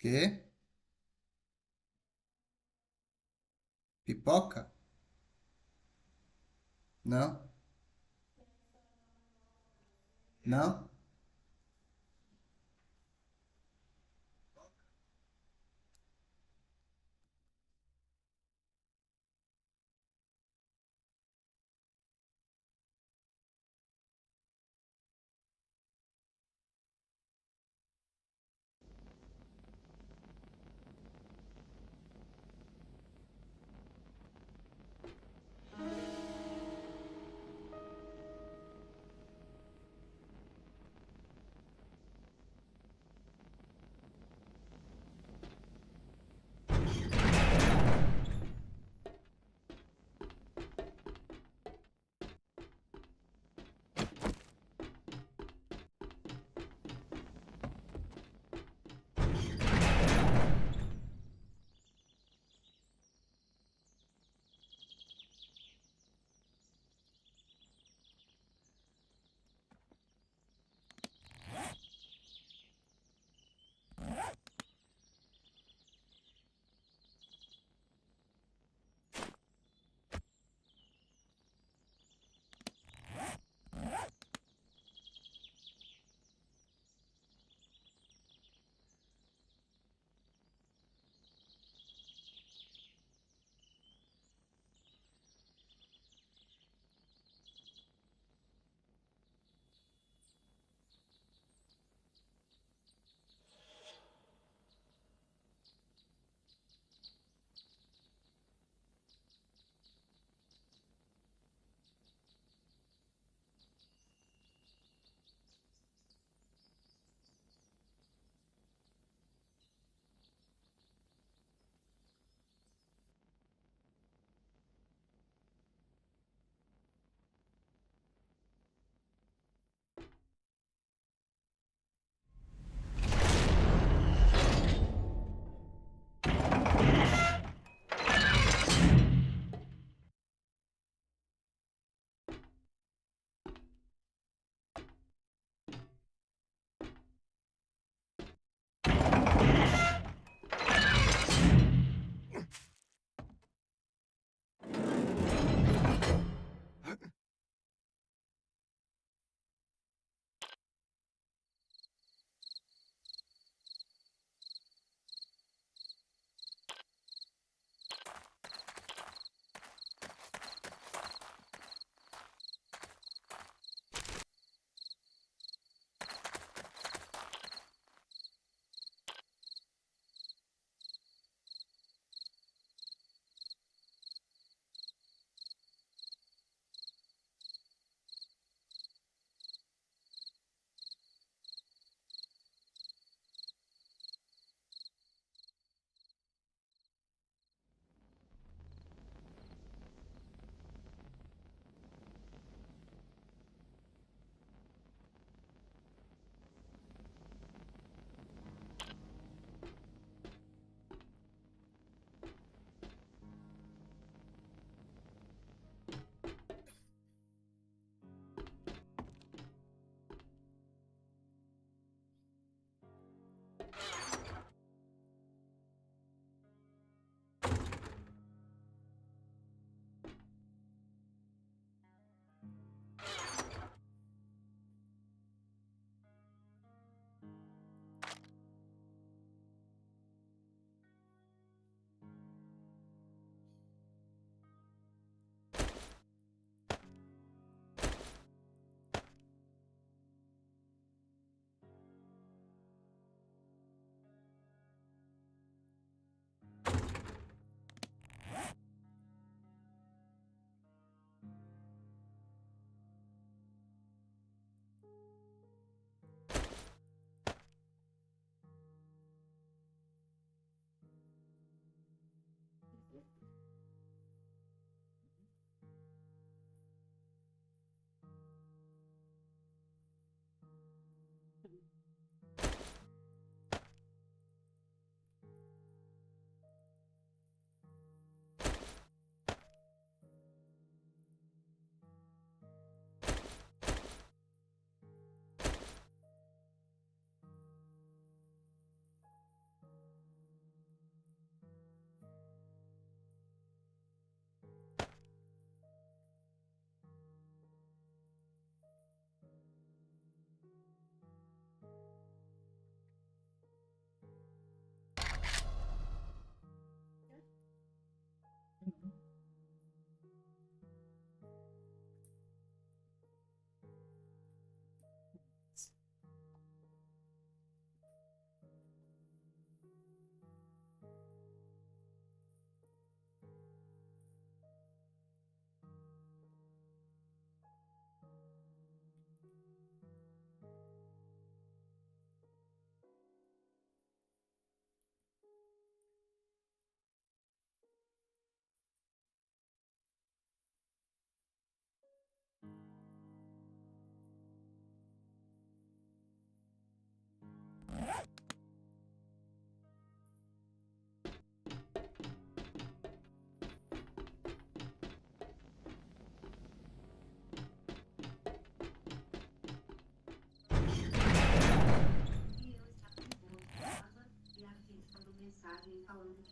Quê? Pipoca? Não? Não?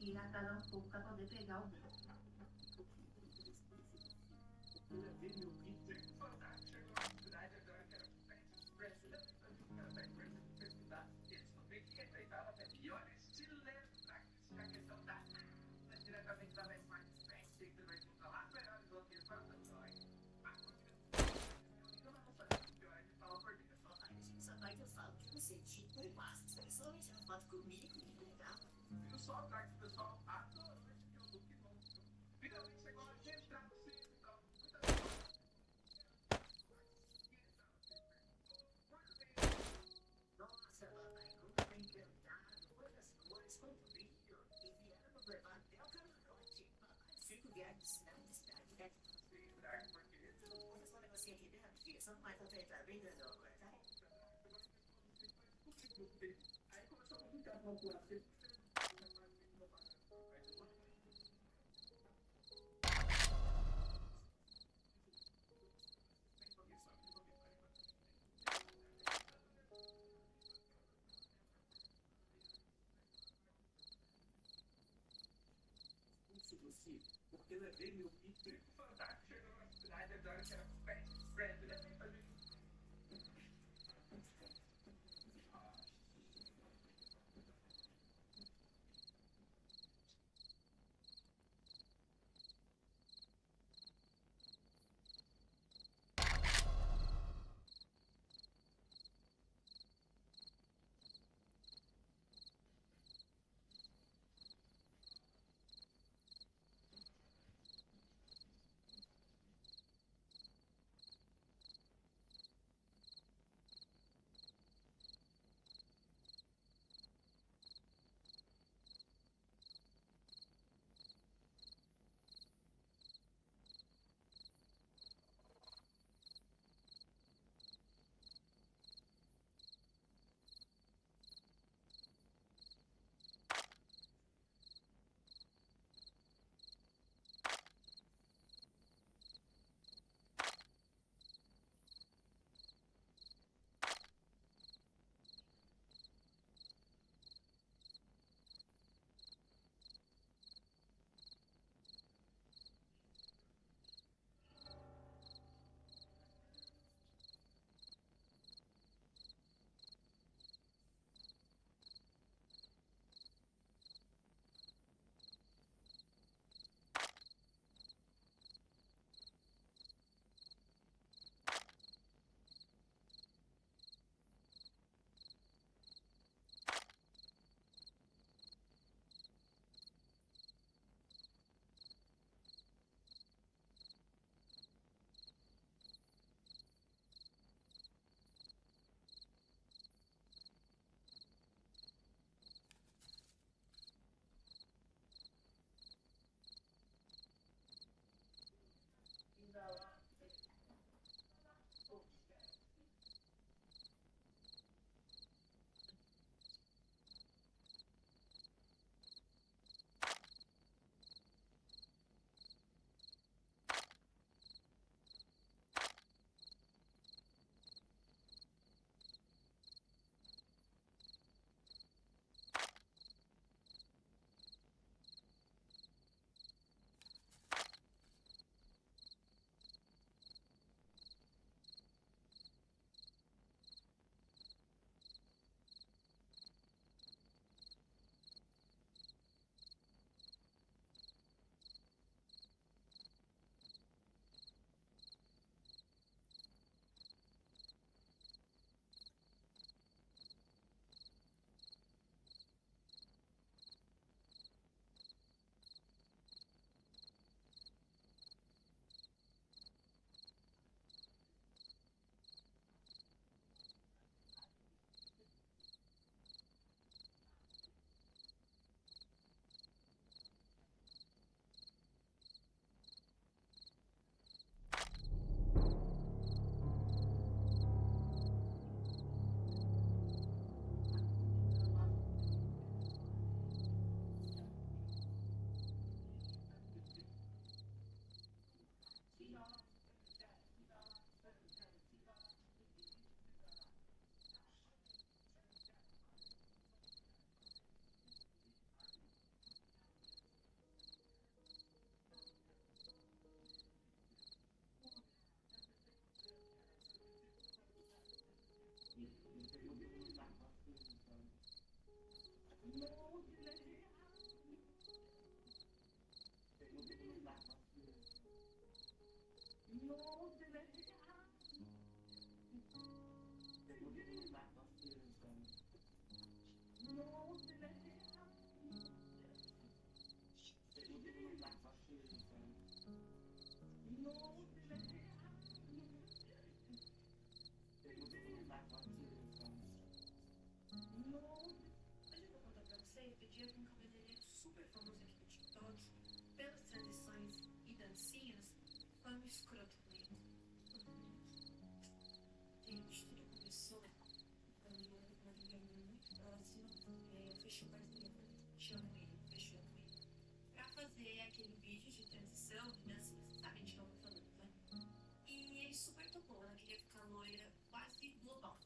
que atrasar um pouco para poder pegar o bico. Essa parte eu falo que você tinha um máximo, principalmente a foto comigo, que legal. Nossa, papai, como tá encantado, quantas cores, quanto brilho. E vieram nos levar até o camarote. Papai, cinco viagens de cidade em cidade, né? Vou fazer um negocinho aqui dentro, filha, só mais pra entrar bem grande agora, tá? Mas eu vou contar pra você, eu dia com um cabeleireiro super famoso aqui do TikTok, pelas transições e dancinhas, foi um escroto comigo. Gente, tudo começou quando uma amiga minha muito próxima fechou parceria comigo, fechou com ele, pra fazer aquele vídeo de transição de dancinhas, sabe de que eu tô falando, né? E ele super topou, ela queria ficar loira quase global.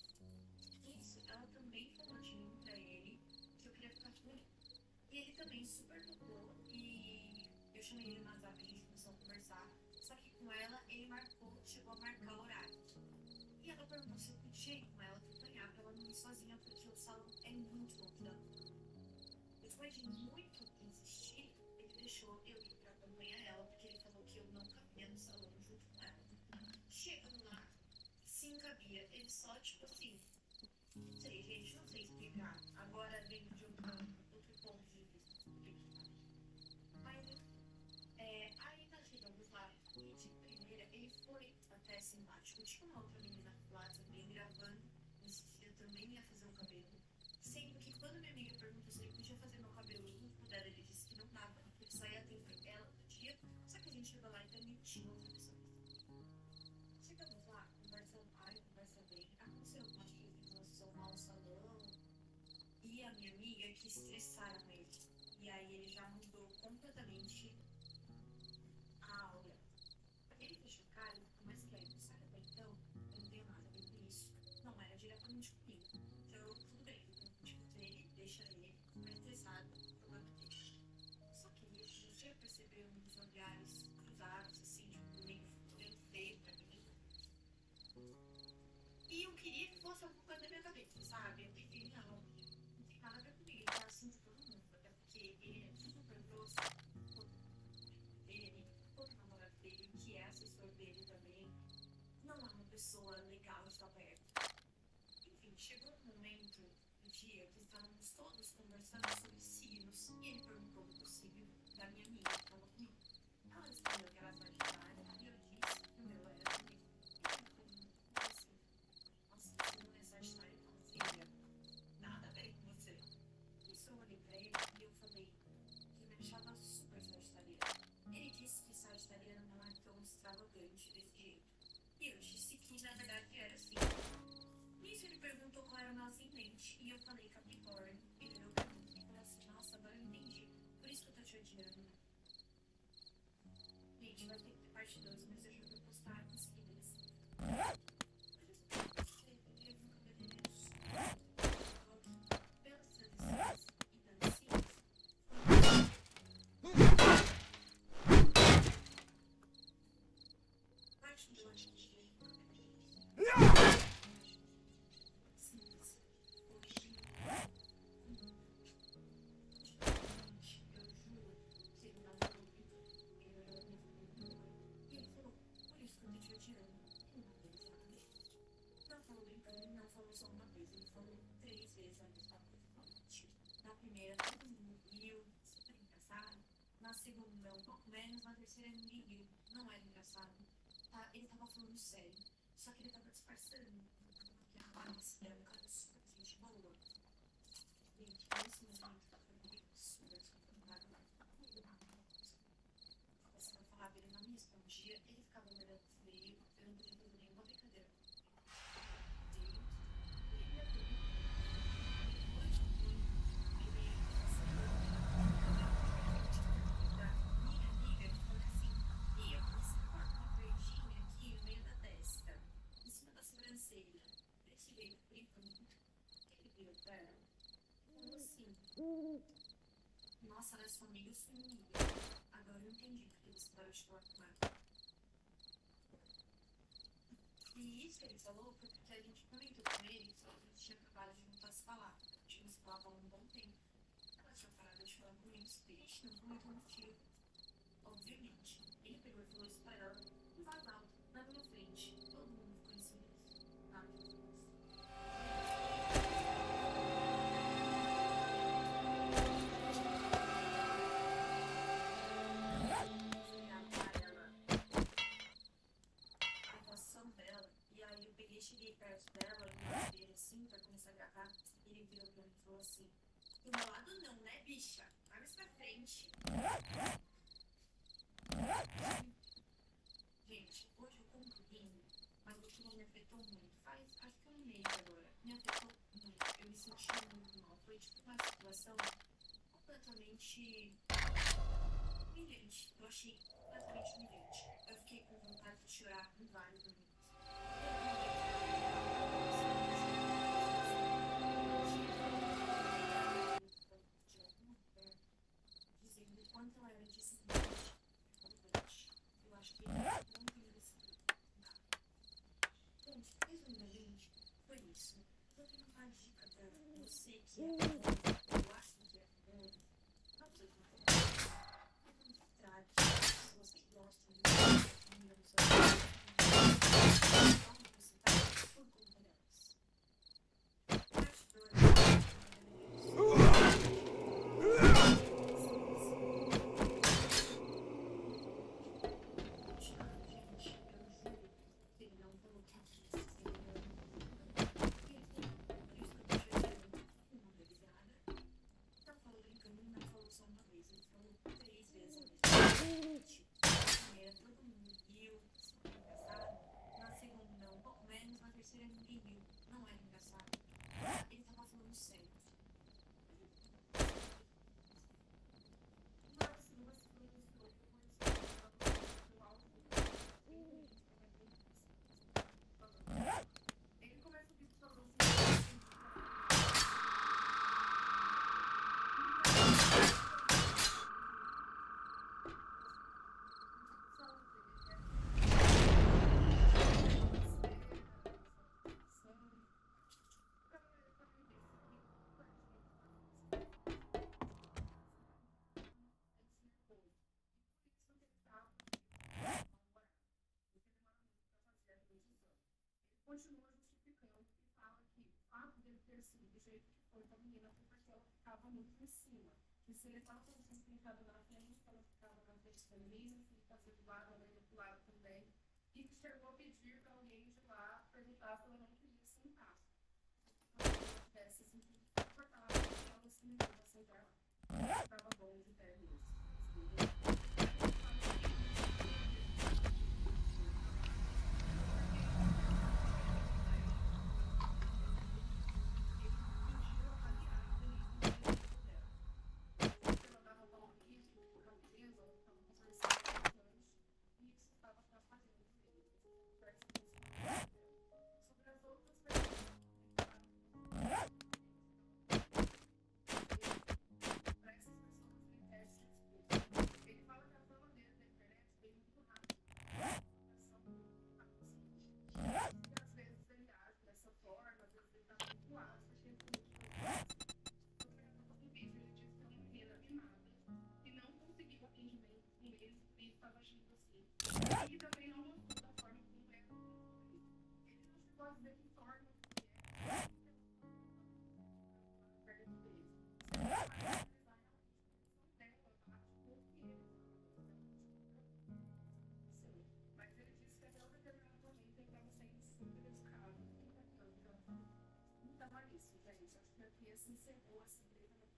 Isso, ela também falou de mim pra ele que eu queria ficar com ele. E ele também super topou e eu chamei ele no WhatsApp, a gente começou a conversar. Só que com ela, ele chegou a marcar o horário. E ela perguntou se eu podia ir com ela acompanhar pra ela não ir sozinha, porque o salão é muito longe dela. Depois de muito insistir, ele deixou eu ir pra acompanhar ela, porque ele falou que eu não cabia no salão junto com ela. Chegando lá, sim cabia. Ele só, tipo assim, não sei, gente, não sei explicar. Agora vem de outro ponto de vista. Mas, aí nós chegamos lá e de primeira ele foi até simpático. Tinha uma outra menina lá também gravando. Nesse dia eu também ia fazer o cabelo. Sendo que quando minha amiga perguntou se ele podia fazer meu cabelo no puder, ele disse que não dava, que ele só ia atender ela no dia. Só que a gente chegou lá e também tinha outra pessoa. Chegamos lá, conversa vai, conversa bem. Aconteceu algumas coisas em relação ao salão. E a minha amiga que estressaram ele. E aí ele já mudou completamente a aura. Ele fechou a cara e ficou mais quieto. Sabe, até então, eu não tenho nada a ver com isso. Não era diretamente comigo. Então, tudo bem. Tipo, ele, deixa ele, ficar estressado, problema dele. Só que ele comecei a perceber uns olhares cruzados, assim, tipo, meio feio pra mim. E eu queria que fosse alguma coisa da minha cabeça, sabe? Eu pensei, não tem nada a ver comigo, ele tá assim com todo mundo. Até porque ele é super grosso com ele, com o namorado dele, que é assessor dele também. Não é uma pessoa legal de estar perto. Enfim, chegou um momento do dia que estávamos todos conversando sobre signos e ele perguntou do signo da minha amiga que estava comigo. Ela respondeu que era Sagitário e eu disse que o meu era também. E ele ficou assim, nossa, você não é Sagitário? Eu falei, filha, nada a ver com você. Isso eu olhei pra ele e eu falei que me achava super sagitariana. Ele disse que sagitariano não é tão extravagante desse jeito. E eu disse que na verdade era assim. Nisso ele perguntou qual era o meu ascendente e eu falei Capricórnio. Ele olhou pra mim e falou assim, nossa, agora eu entendi. Por isso que eu tô te odiando. Gente, vai ter que ter parte 2, mas eu já vou postar em seguida desse. Eu nunca beberia super pelas tradições e dancinhas. Parte 2 de simples. Gente, eu juro que ele não falou que ele olhou pra mim e falou, e ele falou, por isso que eu tô te odiando. Ele não fez exatamente. Não falou brincando, ele não falou só uma vez, ele falou 3 vezes a mesma coisa. Na primeira, todo mundo riu, super engraçado. Na segunda, um pouco menos. Na terceira, ninguém riu. Não era engraçado. Tá? Ele tava falando sério. Só que ele tava disfarçando. Porque a era um cara super gente boa. Gente, nesse momento, eu fiquei super desconfortável. Você não falava, ele não me respondia. Ele ficava me olhando feio. Eu não podia fazer nenhuma brincadeira. Feio. Ele ia ter nossa, ela é sua amiga ou sua inimiga? Agora eu entendi porque você parou de falar com ela. E isso que ele falou foi porque a gente comentou com ele, só que a gente tinha acabado de voltar a se falar. A gente não se falava há um bom tempo. falar com muitos peixes, não foi muito motivo. Obviamente, ele pegou e falou isso pra ela, em voz alta, nada na frente. Todo mundo ficou em silêncio. Nada de voz. A atuação dela, e aí eu peguei, cheguei perto dela, e dele assim, pra começar a gravar, e ele virou pra mim e falou assim: do meu lado não, né, bicha? Vai mais pra frente. Gente, hoje eu compro rindo, mas aquilo me afetou muito. Faz, acho que um mês agora. Me afetou muito. Eu me senti muito mal. Foi tipo uma situação completamente humilhante. Eu achei completamente humilhante. Eu fiquei com vontade de chorar em vários momentos. Dizendo o quanto ela era desigualmente importante. Eu acho que ele não merecia nada. Gente, resumidamente, foi isso. Eu tenho uma dica pra você que é famoso, eu acho que é famoso. Não sei como é. Não trate pessoas que gostam de você, que admiram o seu trabalho, onde você tá, por conta delas. Bastidores, gente, eu juro que ele não falou que quis, ele não. Por isso que eu tô chorando, uma revisada. Não falou brincando, não falou só uma vez, ele falou 3 vezes ao mesmo tempo. Na primeira todo mundo riu, super engraçado. Na segunda não, um pouco menos, na terceira ninguém riu, não era engraçado. Ele tava falando sério. Ele começa o vídeo falando assim, continua justificando e fala que o fato dele ter sido do jeito que foi com a menina foi porque ela ficava muito em cima. Que se ele estava sentado na frente, ela ficava na frente da menina, se ele estava do lado, ela ia do lado também. E que chegou a pedir para alguém de lá perguntar se ela não queria sentar. Se ela tivesse se sentido confortável, ela se levou a sentar lá. Estava bom de pé mesmo. E também não gostou da forma como era. Ele não chegou a dizer que forma que é perto dele. Mas ele disse que até um determinado momento ele estava sendo super educado, muito bacana. Então é isso, gente. Acho que aqui se encerrou assim, diretamente.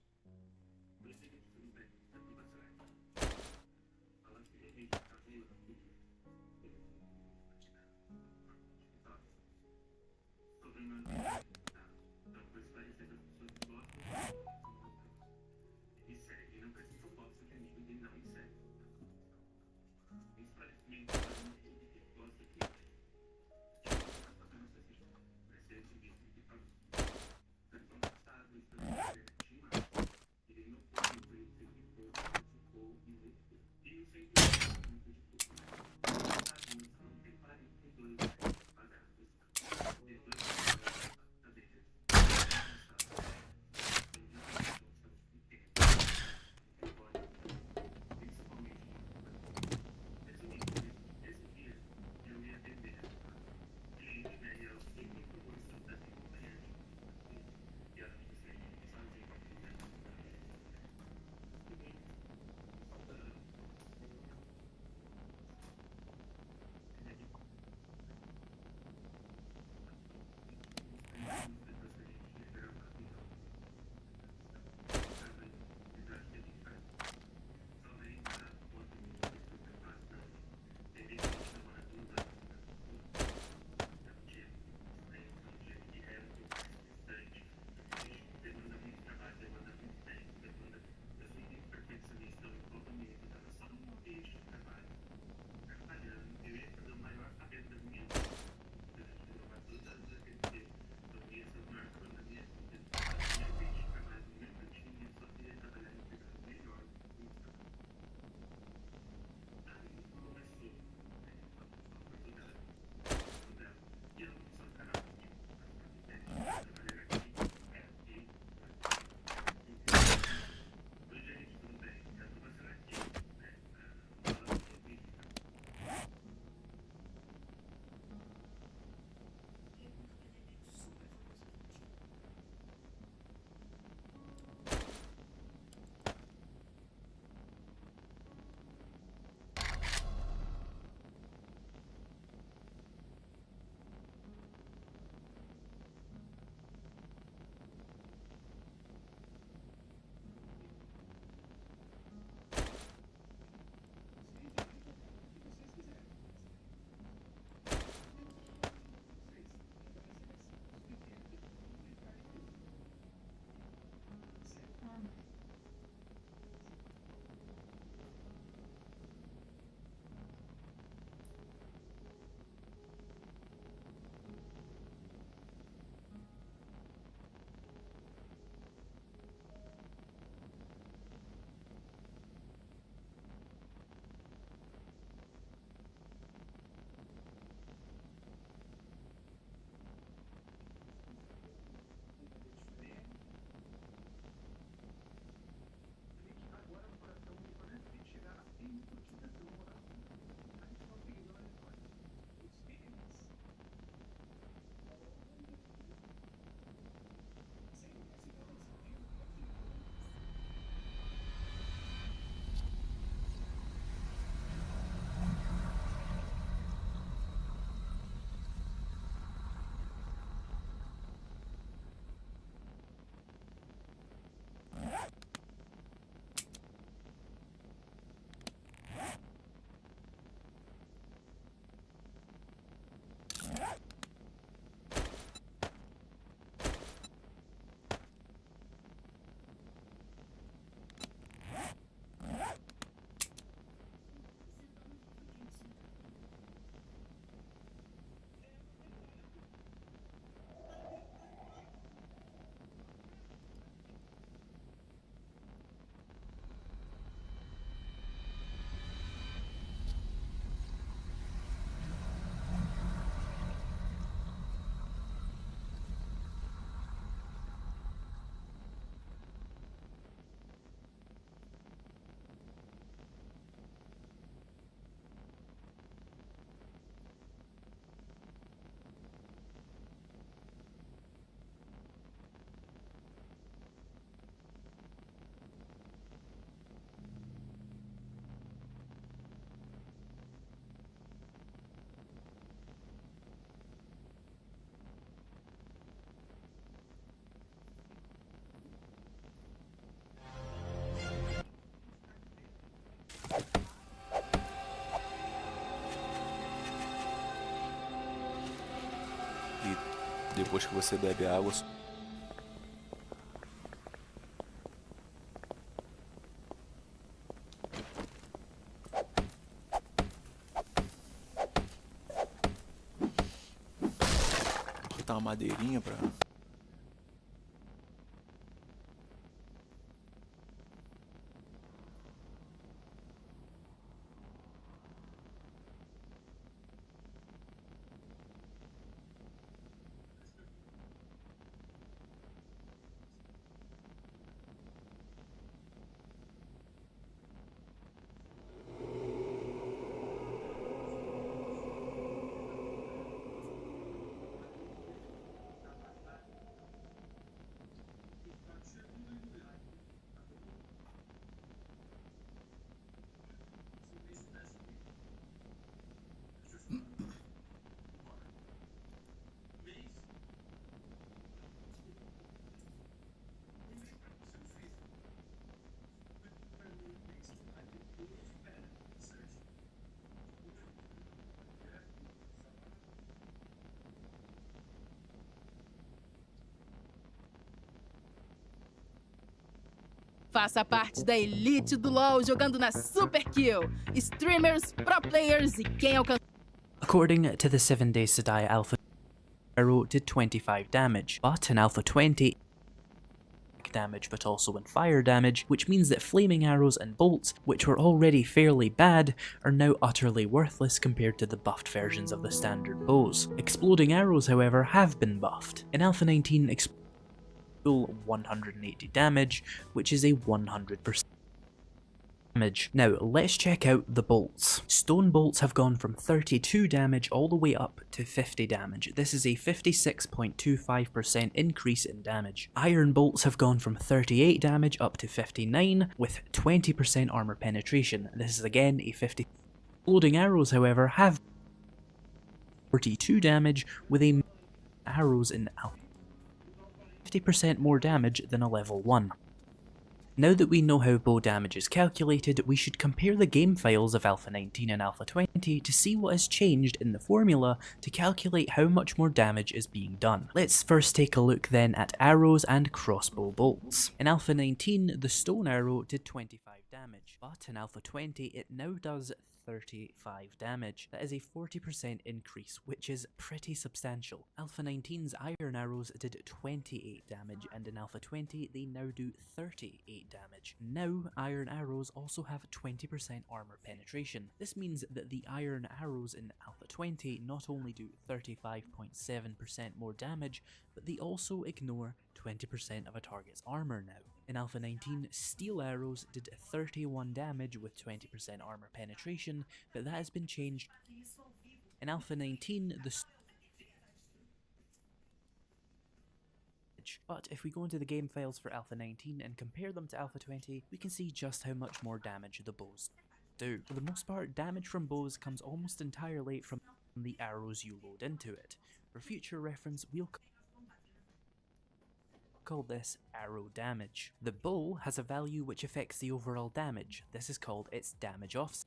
Depois que você bebe água, cortar uma madeirinha pra... Faça parte da elite do LoL jogando na Super Kill. Streamers, pro players e quem alcançou. According to the 7 Days to Die Alpha, arrow did 25 damage, but in Alpha 20 damage but also in fire damage, which means that flaming arrows and bolts, which were already fairly bad, are now utterly worthless compared to the buffed versions of the standard bows. Exploding arrows, however, have been buffed. In Alpha 19, full 180 damage, which is a 100% damage. Now, let's check out the bolts. Stone bolts have gone from 32 damage all the way up to 50 damage. This is a 56.25% increase in damage. Iron bolts have gone from 38 damage up to 59, with 20% armor penetration. This is again a 50. Exploding arrows, however, have 42 damage, with a arrows in Alpha 50% more damage than a level 1. Now that we know how bow damage is calculated, we should compare the game files of Alpha 19 and Alpha 20 to see what has changed in the formula to calculate how much more damage is being done. Let's first take a look then at arrows and crossbow bolts. In Alpha 19, the stone arrow did 25 damage, but in Alpha 20 it now does 35 damage. That is a 40% increase, which is pretty substantial. Alpha 19's iron arrows did 28 damage, and in Alpha 20 they now do 38 damage. Now, iron arrows also have 20% armor penetration. This means that the iron arrows in Alpha 20 not only do 35.7% more damage, but they also ignore 20% of a target's armor now. In Alpha 19, steel arrows did 31 damage with 20% armor penetration, but that has been changed. In Alpha 19, but if we go into the game files for Alpha 19 and compare them to Alpha 20, we can see just how much more damage the bows do. For the most part, damage from bows comes almost entirely from the arrows you load into it. For future reference, we'll call this arrow damage. The bow has a value which affects the overall damage. This is called its damage offset.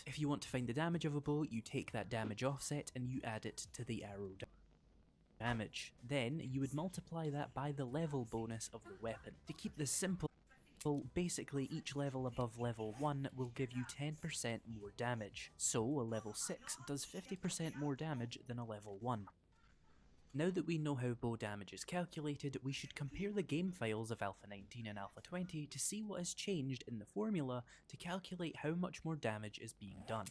If you want to find the damage of a bow, you take that damage offset and you add it to the arrow damage. Then you would multiply that by the level bonus of the weapon. To keep this simple, basically each level above level 1 will give you 10% more damage. So a level 6 does 50% more damage than a level 1. Now that we know how bow damage is calculated, we should compare the game files of Alpha 19 and Alpha 20 to see what has changed in the formula to calculate how much more damage is being done.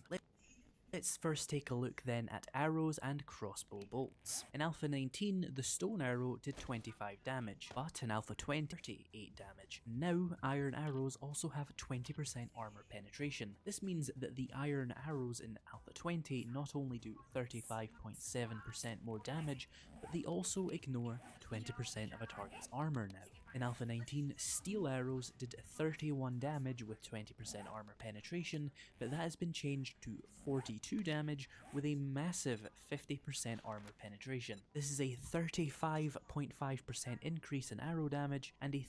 Let's first take a look then at arrows and crossbow bolts. In Alpha 19, the stone arrow did 25 damage, but in Alpha 20, 38 damage. Now, iron arrows also have 20% armor penetration. This means that the iron arrows in Alpha 20 not only do 35.7% more damage, but they also ignore 20% of a target's armor now. In Alpha 19, steel arrows did 31 damage with 20% armor penetration, but that has been changed to 42 damage with a massive 50% armor penetration. This is a 35.5% increase in arrow damage and a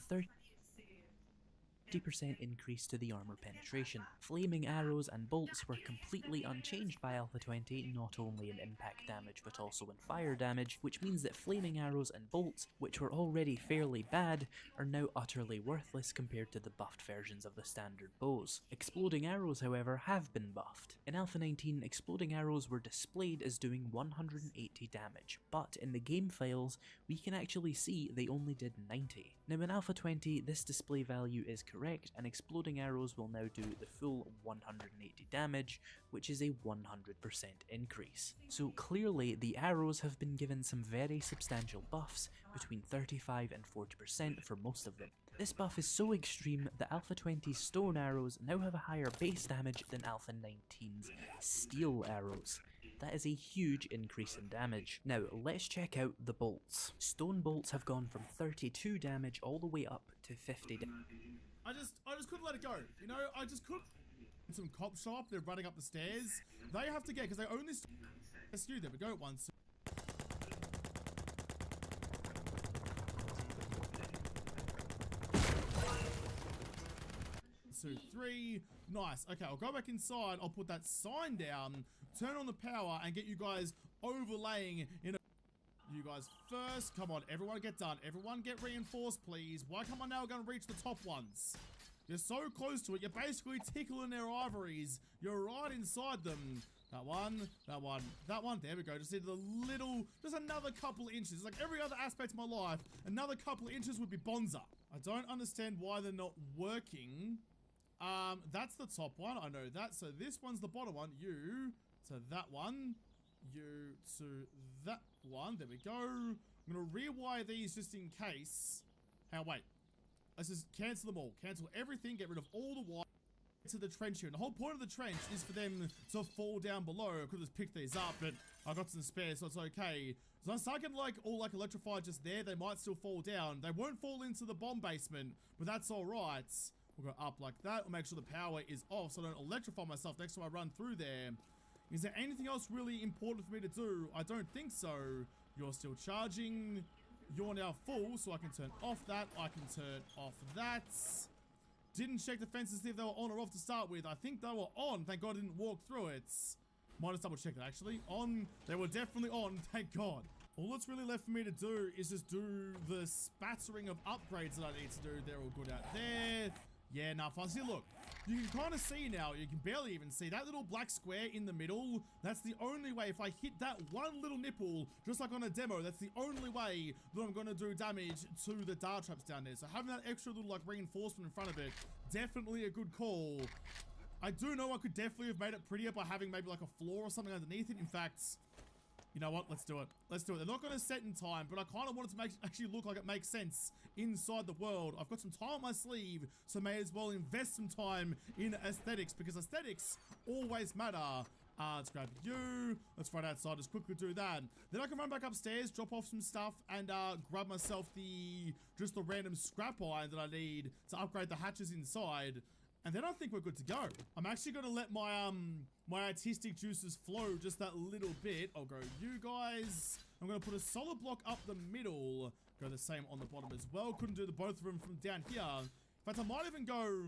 50% increase to the armor penetration. Flaming arrows and bolts were completely unchanged by Alpha 20, not only in impact damage but also in fire damage, which means that flaming arrows and bolts, which were already fairly bad, are now utterly worthless compared to the buffed versions of the standard bows. Exploding arrows, however, have been buffed. In Alpha 19, exploding arrows were displayed as doing 180 damage, but in the game files, we can actually see they only did 90. Now in Alpha 20, this display value is correct, and exploding arrows will now do the full 180 damage, which is a 100% increase. So clearly, the arrows have been given some very substantial buffs, between 35 and 40% for most of them. This buff is so extreme that Alpha 20's stone arrows now have a higher base damage than Alpha 19's steel arrows. That is a huge increase in damage. Now, let's check out the bolts. Stone bolts have gone from 32 damage all the way up to 50 damage. I just couldn't let it go. You know, I just couldn't. Some cop shop, they're running up the stairs. They have to get, because they only SU. There we go, once. 2, 3. Nice. Okay, I'll go back inside. I'll put that sign down, turn on the power, and get you guys overlaying in a... You guys first. Come on, everyone get done. Everyone get reinforced, please. Why come I now going to reach the top ones? You're so close to it. You're basically tickling their ivories. You're right inside them. That one, that one, that one. There we go. Just need a little, just another couple of inches. It's like every other aspect of my life, another couple of inches would be bonza. I don't understand why they're not working. That's the top one. I know that. So this one's the bottom one. You to that one. You to that one. There we go. I'm going to rewire these just in case. Hey, wait. Let's just cancel them all. Cancel everything. Get rid of all the wire. To the trench here. And the whole point of the trench is for them to fall down below. I could just pick these up, but I got some spare, so it's okay. So I start getting like all like electrified just there. They might still fall down. They won't fall into the bomb basement, but that's all right. We'll go up like that. We'll make sure the power is off so I don't electrify myself next time I run through there. Is there anything else really important for me to do? I don't think so. You're still charging. You're now full, so I can turn off that. I can turn off that. Didn't check the fences to see if they were on or off to start with. I think they were on. Thank God I didn't walk through it. Might just double check that actually. On. They were definitely on. Thank God. All that's really left for me to do is just do the spattering of upgrades that I need to do. They're all good out there. Yeah, nah, fine. See, look, you can kind of see now, you can barely even see that little black square in the middle. That's the only way, if I hit that one little nipple, just like on a demo, that's the only way that I'm going to do damage to the dart traps down there. So having that extra little, like, reinforcement in front of it, definitely a good call. I do know I could definitely have made it prettier by having maybe, like, a floor or something underneath it. In fact... You know what? Let's do it. Let's do it. They're not going to set in time, but I kind of want it to actually look like it makes sense inside the world. I've got some time on my sleeve, so may as well invest some time in aesthetics, because aesthetics always matter. Let's grab you. Let's run outside. Just quickly do that. Then I can run back upstairs, drop off some stuff, and grab myself just the random scrap iron that I need to upgrade the hatches inside. And then I think we're good to go. I'm actually going to let my my artistic juices flow just that little bit. I'll go you guys. I'm going to put a solid block up the middle. Go the same on the bottom as well. Couldn't do the both of them from down here. In fact, I might even go...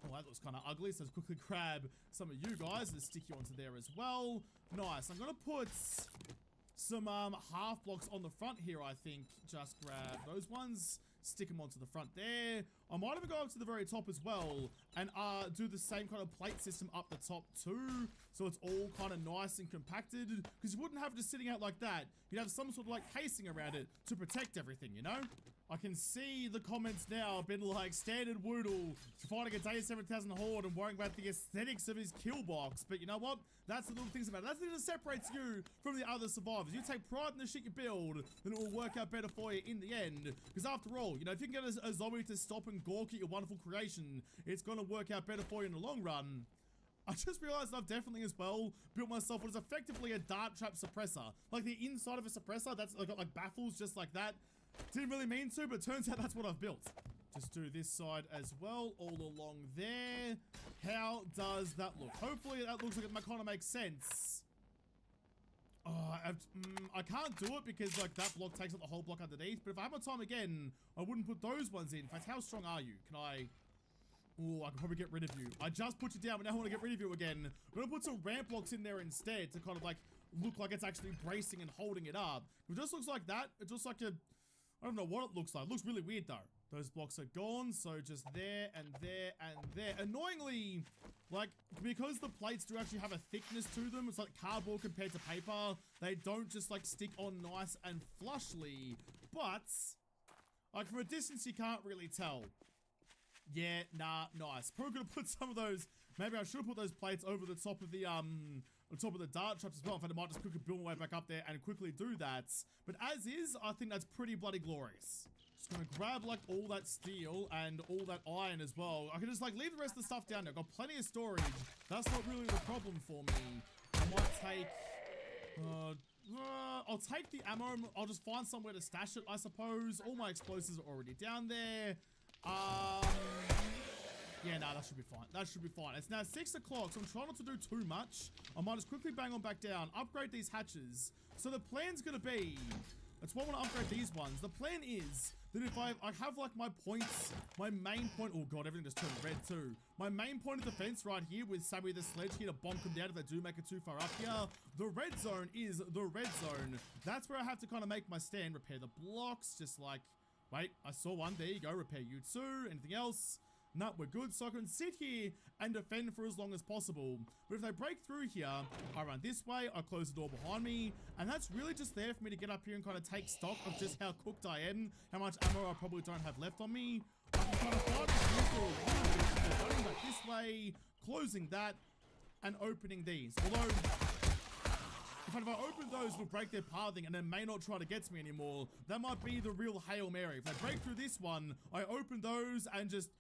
Oh, that looks kind of ugly. So let's quickly grab some of you guys and stick you onto there as well. Nice. I'm going to put some half blocks on the front here, I think. Just grab those ones. Stick them onto the front there. I might even go up to the very top as well and do the same kind of plate system up the top too, so it's all kind of nice and compacted, because you wouldn't have it just sitting out like that. You'd have some sort of like casing around it to protect everything, you know? I can see the comments now been like, standard Woodle fighting a day 7000 horde and worrying about the aesthetics of his kill box. But you know what? That's the little things about it. That's the thing that separates you from the other survivors. You take pride in the shit you build, then it will work out better for you in the end. Because after all, you know, if you can get a zombie to stop and gawk at your wonderful creation, it's going to work out better for you in the long run. I just realized I've definitely as well built myself what is effectively a dart trap suppressor. Like the inside of a suppressor, that's got like baffles just like that. Didn't really mean to, but turns out that's what I've built. Just do this side as well, all along there. How does that look? Hopefully that looks like it kind of makes sense. Oh, I can't do it because like that block takes up the whole block underneath, but if I have my time again, I wouldn't put those ones in. In fact, how strong are you? Can I... Ooh, I can probably get rid of you. I just put you down, but now I want to get rid of you again. I'm gonna put some ramp blocks in there instead to kind of like look like it's actually bracing and holding it up. It just looks like that. It just like a, I don't know what it looks like. It looks really weird though. Those blocks are gone, so just there and there and there. Annoyingly, like, because the plates do actually have a thickness to them, it's like cardboard compared to paper, they don't just like stick on nice and flushly, but like from a distance you can't really tell. Yeah, nah, nice. Probably gonna put some of those, maybe I should have put those plates over the top of the dart traps as well. In fact, I might just quickly build my way back up there and quickly do that. But as is, I think that's pretty bloody glorious. Just gonna grab like all that steel and all that iron as well. I can just like leave the rest of the stuff down there. I've got plenty of storage. That's not really the problem for me. I might take, I'll take the ammo. I'll just find somewhere to stash it, I suppose. All my explosives are already down there. Yeah, no, that should be fine. That should be fine. It's now 6 o'clock, so I'm trying not to do too much. I might just quickly bang on back down, upgrade these hatches. So the plan's gonna be, that's why I want to upgrade these ones. The plan is that if I have like my points, my main point, oh god, everything just turned red too. My main point of defense right here with Sammy the Sledge here to bonk them down if they do make it too far up here. The red zone is the red zone. That's where I have to kind of make my stand, repair the blocks, just like, wait, I saw one, there you go, repair you too. Anything else? No, we're good. So I can sit here and defend for as long as possible. But if they break through here, I run this way, I close the door behind me, and that's really just there for me to get up here and kind of take stock of just how cooked I am, how much ammo I probably don't have left on me. I can kind of find this neutral, running back this way, closing that, and opening these. Although, if I open those, they'll break their pathing and they may not try to get to me anymore. That might be the real Hail Mary. If they break through this one, I open those and just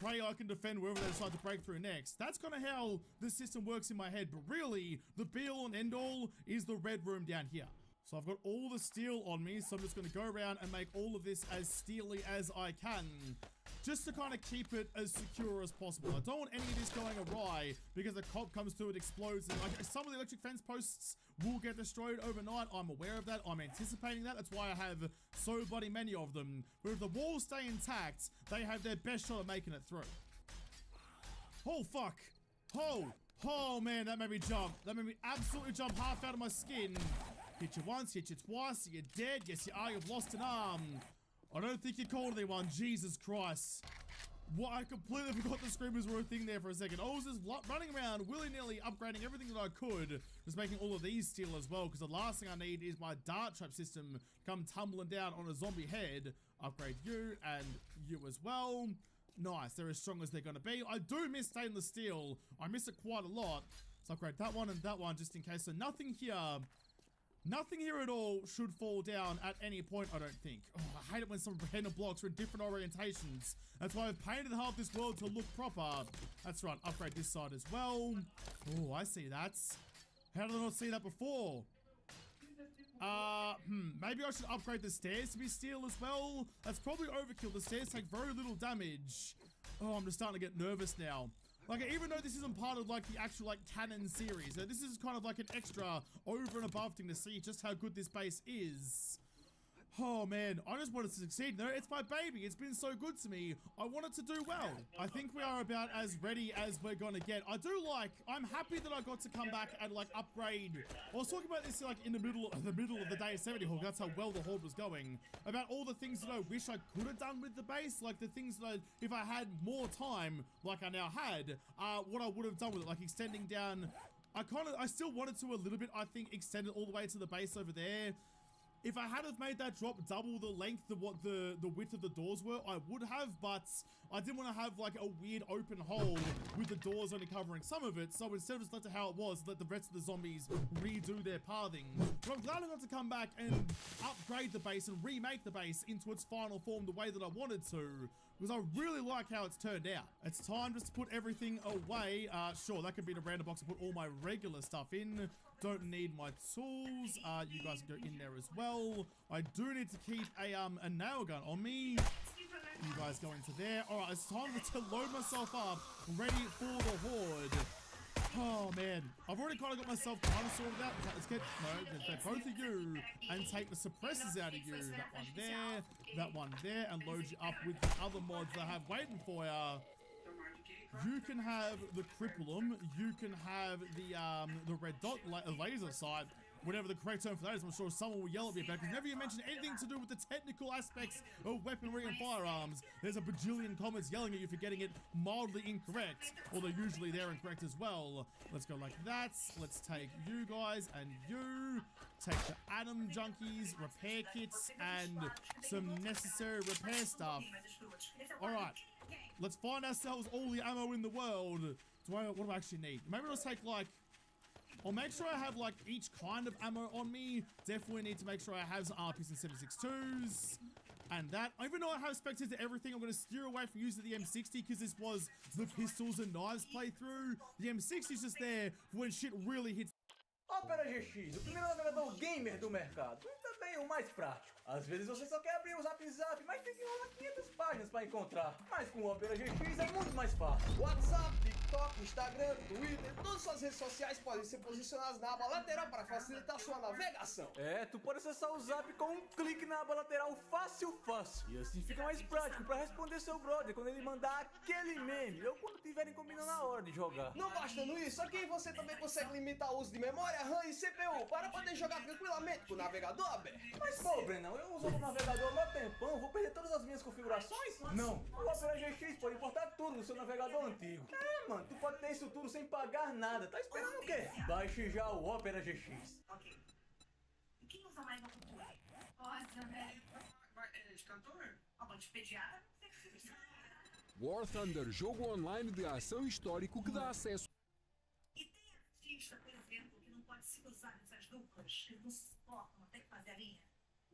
pray I can defend wherever they decide to break through next. That's kind of how the system works in my head, but really, the be-all and end-all is the red room down here. So I've got all the steel on me, so I'm just going to go around and make all of this as steely as I can, just to kind of keep it as secure as possible. I don't want any of this going awry because the cop comes through and explodes, and like, some of the electric fence posts will get destroyed overnight. I'm aware of that. I'm anticipating that. That's why I have so bloody many of them. But if the walls stay intact, they have their best shot at making it through. Oh, fuck. Oh, man, that made me jump. That made me absolutely jump half out of my skin. Hit you once, hit you twice, you're dead. Yes, you are. You've lost an arm. I don't think you called anyone. Jesus Christ. What? I completely forgot the screamers were a thing there for a second. I was just running around willy-nilly upgrading everything that I could. Just making all of these steel as well, because the last thing I need is my dart trap system come tumbling down on a zombie head. Upgrade you and you as well. Nice. They're as strong as they're going to be. I do miss stainless steel. I miss it quite a lot. So upgrade that one and that one just in case. So nothing here. Nothing here at all should fall down at any point, I don't think. Oh, I hate it when some random blocks are in different orientations. That's why I've painted half this world to look proper. That's right, upgrade this side as well. Oh, I see that. How did I not see that before? Maybe I should upgrade the stairs to be steel as well. That's probably overkill. The stairs take very little damage. Oh, I'm just starting to get nervous now. Like, even though this isn't part of, like, the actual, like, canon series, this is kind of like an extra over and above thing to see just how good this base is. Oh, man, I just want it to succeed. No, it's my baby. It's been so good to me. I want it to do well. I think we are about as ready as we're gonna get. I'm happy that I got to come back and, like, upgrade. I was talking about this, like, in the middle of the day 70 Hawk. That's how well the Horde was going. About all the things that I wish I could have done with the base. Like, the things that if I had more time, like I now had, what I would have done with it. Like, extending down. I still wanted to a little bit, I think, extend it all the way to the base over there. If I had have made that drop double the length of what the width of the doors were, I would have, but I didn't want to have like a weird open hole with the doors only covering some of it, so instead of just left it how it was, let the rest of the zombies redo their pathing. But I'm glad I got to come back and upgrade the base and remake the base into its final form the way that I wanted to, because I really like how it's turned out. It's time just to put everything away. Sure, that could be in a random box to put all my regular stuff in. Don't need my tools. You guys can go in there as well. I do need to keep a nail gun on me. You guys go into there. All right, it's time to load myself up, ready for the Horde. Oh man, I've already kind of got myself kind of sorted out. Let's get both of you and take the suppressors out of you. That one there, and load you up with the other mods that I have waiting for you. you can have the cripulum, you can have the red dot laser sight, whatever the correct term for that is. I'm sure someone will yell at me about it, because whenever you mention anything to do with the technical aspects of weaponry and firearms, there's a bajillion comments yelling at you for getting it mildly incorrect, although usually they're incorrect as well. Let's go like that. Let's take you guys and you. Take the Atom Junkies, repair kits, and some necessary repair stuff. Alright, let's find ourselves all the ammo in the world. What do I actually need? Maybe I'll take like... I'll make sure I have like each kind of ammo on me. Definitely need to make sure I have some RPs and 7.62s. And that, even though I have specters to everything, I'm going to steer away from using the M60 because this was the pistols and knives playthrough. The M60 is just there for when shit really hits. Opera GX, o primeiro navegador gamer do mercado e também o mais prático. Às vezes você só quer abrir o Zap, mas tem que rolar 500 páginas para encontrar. Mas com o Opera GX é muito mais fácil. WhatsApp, TikTok, Instagram, Twitter, todas suas redes sociais podem ser posicionadas na aba lateral para facilitar sua navegação. É, tu pode acessar o Zap com um clique na aba lateral fácil. E assim fica mais prático para responder seu brother quando ele mandar aquele meme ou quando tiverem combinando a hora de jogar. Não bastando isso, aqui você também consegue limitar o uso de memória, RAM e CPU para poder jogar tranquilamente com o navegador aberto. Mas pô, Brenão, eu uso o navegador há mó tempão, vou perder todas as minhas configurações? Não, o Opera GX pode importar tudo no seu navegador antigo. É, mano, tu pode ter isso tudo sem pagar nada, tá esperando o quê? Baixe já o Opera GX. Ok. E quem usa mais a cultura? Rosa, né? De cantor? A banda de pediatra? War Thunder, jogo online de ação histórico que dá acesso. E tem artista, por exemplo, que não pode se usar nessas duplas, que não se suportam, tem que fazer a linha.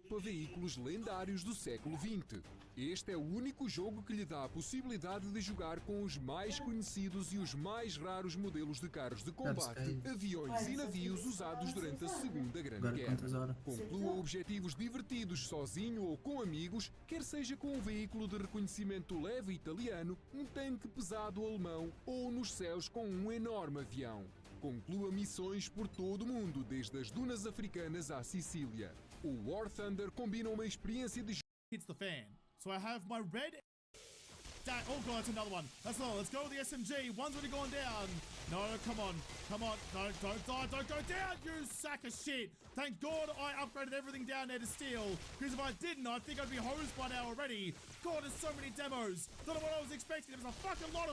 Para veículos lendários do século XX. Este é o único jogo que lhe dá a possibilidade de jogar com os mais conhecidos e os mais raros modelos de carros de combate, aviões e navios usados durante a Segunda Grande Guerra. Conclua objetivos divertidos sozinho ou com amigos, quer seja com um veículo de reconhecimento leve italiano, um tanque pesado alemão ou nos céus com um enorme avião. Conclua missões por todo o mundo, desde as dunas africanas à Sicília. O War Thunder combina uma experiência de Hits the fan. So I have my red... Oh god, it's another one. That's all. Let's go with the SMG. One's already gone down. No, come on. Come on. No, don't die. Don't go down, you sack of shit. Thank God I upgraded everything down there to steel. Because if I didn't, I think I'd be hosed by now already. God, there's so many demos. Don't know what I was expecting. There's a fucking lot of